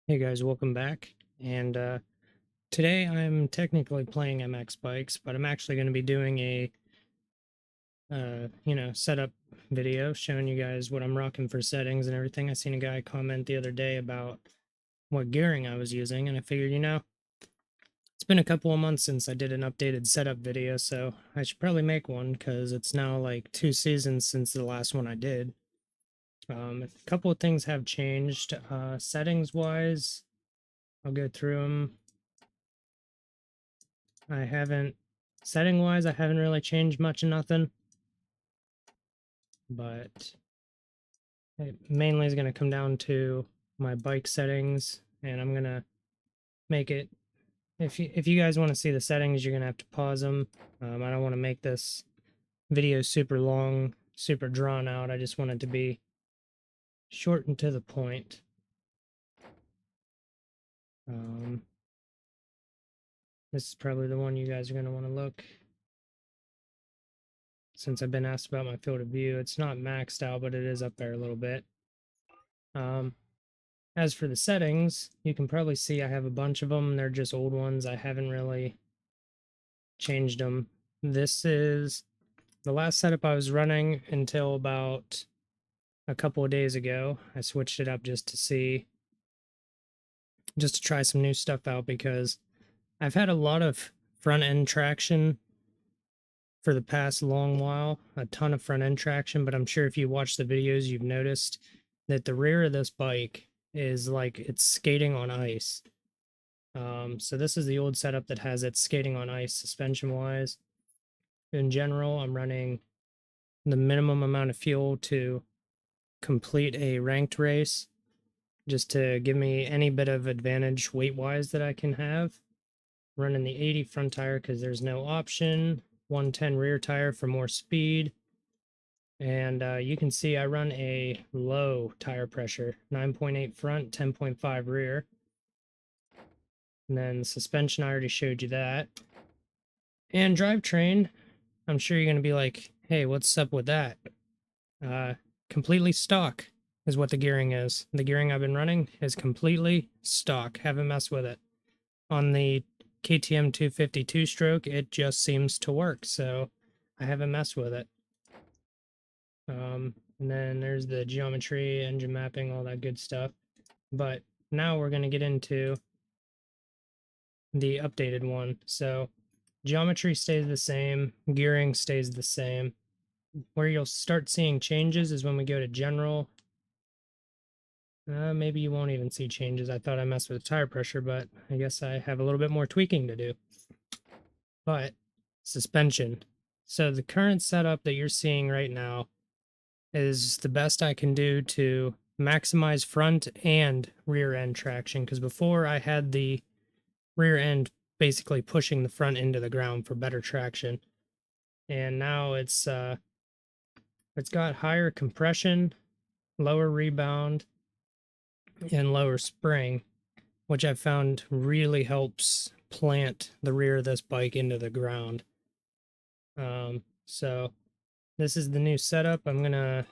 Hey guys, welcome back. And today I'm technically playing MX bikes, but I'm actually going to be doing a setup video showing you guys what I'm rocking for settings and everything. I seen a guy comment the other day about what gearing I was using, and I figured, it's been a couple of months since I did an updated setup video, so I should probably make one because it's now like 2 seasons since the last one I did. A couple of things have changed. Settings wise, I'll go through them. I haven't, setting wise, I haven't really changed much of nothing, but it mainly is going to come down to my bike settings, and I'm going to make it, if you guys want to see the settings, you're going to have to pause them. I don't want to make this video super long, super drawn out. I just want it to be short and to the point. Um, this is probably the one you guys are going to want to look. Since I've been asked about my field of view, it's not maxed out, but it is up there a little bit. As for the settings, you can probably see I have a bunch of them. They're just old ones. I haven't really changed them. This is the last setup I was running until about a couple of days ago. I switched it up just to try some new stuff out because I've had a lot of front end traction for the past long while, a ton of front end traction, but I'm sure if you watch the videos, you've noticed that the rear of this bike is like it's skating on ice. So this is the old setup that has it skating on ice suspension wise. In general, I'm running the minimum amount of fuel to complete a ranked race, just to give me any bit of advantage weight wise that I can have. Running the 80 front tire because there's no option, 110 rear tire for more speed. And you can see I run a low tire pressure, 9.8 front, 10.5 rear. And then suspension, I already showed you that. And drivetrain, I'm sure you're going to be like, hey, what's up with that? Completely stock is what the gearing is. The gearing I've been running is completely stock. Haven't messed with it. On the KTM 252 stroke, it just seems to work, so I haven't messed with it. And then there's the geometry, engine mapping, all that good stuff. But now we're going to get into the updated one. So geometry stays the same, gearing stays the same. Where you'll start seeing changes is when we go to general. Maybe you won't even see changes. I thought I messed with tire pressure, but I guess I have a little bit more tweaking to do. But suspension. So the current setup that you're seeing right now is the best I can do to maximize front and rear end traction, because before I had the rear end basically pushing the front into the ground for better traction, and now it's got higher compression, lower rebound, and lower spring, which I've found really helps plant the rear of this bike into the ground. So this is the new setup. I'm gonna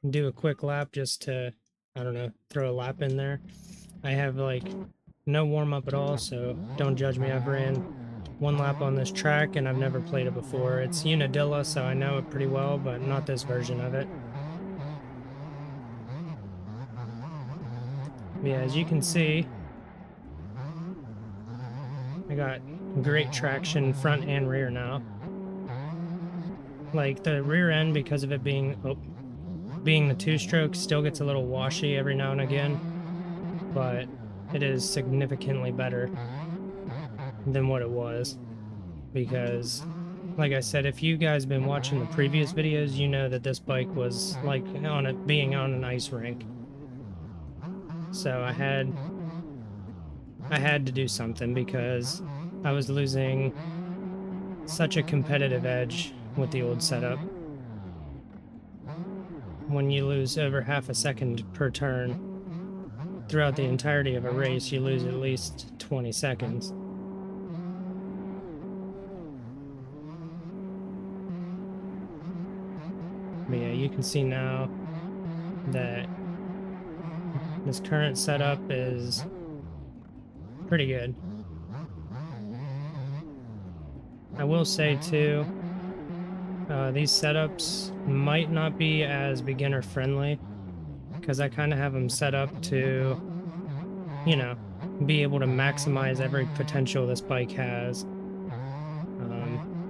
do a quick lap just to, I don't know, throw a lap in there. I have like no warm up at all, so don't judge me. I've ran one lap on this track and I've never played it before. It's Unadilla, so I know it pretty well, but not this version of it. Yeah, as you can see, I got great traction front and rear now. Like the rear end, because of it being the two-stroke, still gets a little washy every now and again, but it is significantly better than what it was. Because, like I said, if you guys been watching the previous videos, you know that this bike was like on it being on an ice rink. So I had to do something because I was losing such a competitive edge with the old setup. When you lose over half a second per turn throughout the entirety of a race, you lose at least 20 seconds. But yeah, you can see now that This current setup is pretty good. I will say too, these setups might not be as beginner friendly because I kind of have them set up to, you know, be able to maximize every potential this bike has.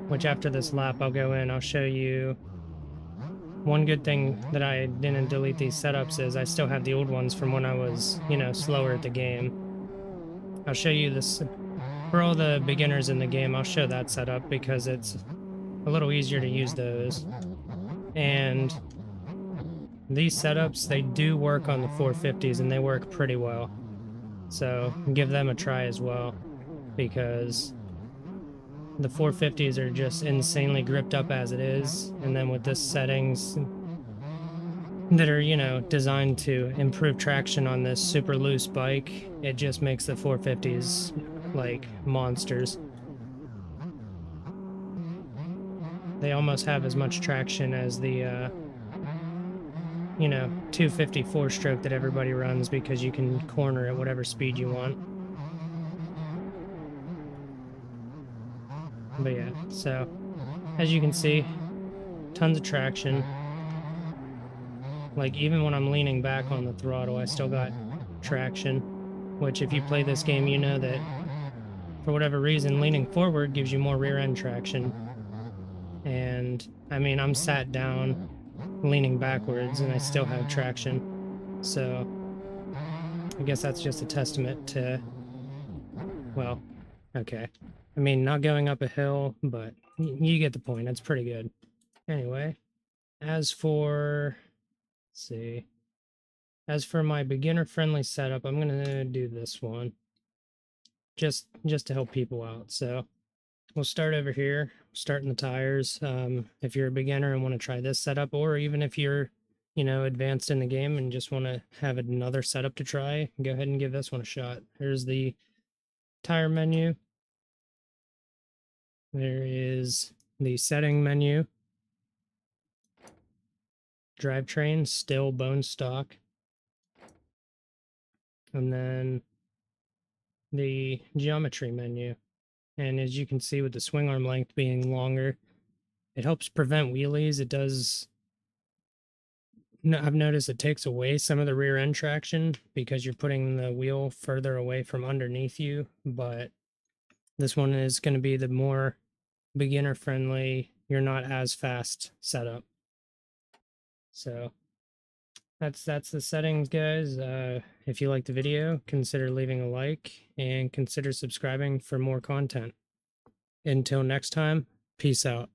Which after this lap, I'll go in, I'll show you. One good thing that I didn't delete these setups is I still have the old ones from when I was, slower at the game. I'll show you this for all the beginners in the game. I'll show that setup because it's a little easier to use those. And these setups, they do work on the 450s and they work pretty well. So give them a try as well because the 450s are just insanely gripped up as it is. And then with this settings that are, designed to improve traction on this super loose bike, it just makes the 450s like monsters. They almost have as much traction as the 250 four-stroke that everybody runs because you can corner at whatever speed you want. But yeah, so as you can see, tons of traction. Like even when I'm leaning back on the throttle, I still got traction, which if you play this game, you know that for whatever reason, leaning forward gives you more rear end traction. And I mean, I'm sat down leaning backwards and I still have traction. So I guess that's just a testament to, well, okay. I mean, not going up a hill, but you get the point. It's pretty good. Anyway, as for, let's see, as for my beginner friendly setup, I'm going to do this one just to help people out. So we'll start over here, starting the tires. If you're a beginner and want to try this setup, or even if you're, advanced in the game and just want to have another setup to try, go ahead and give this one a shot. Here's the tire menu. There is the setting menu. Drivetrain, still bone stock. And then the geometry menu. And as you can see with the swing arm length being longer, it helps prevent wheelies. It does, I've noticed it takes away some of the rear end traction because you're putting the wheel further away from underneath you. But this one is going to be the more beginner friendly, you're not as fast setup. So that's the settings, guys. If you like the video, consider leaving a like and consider subscribing for more content. Until next time, peace out.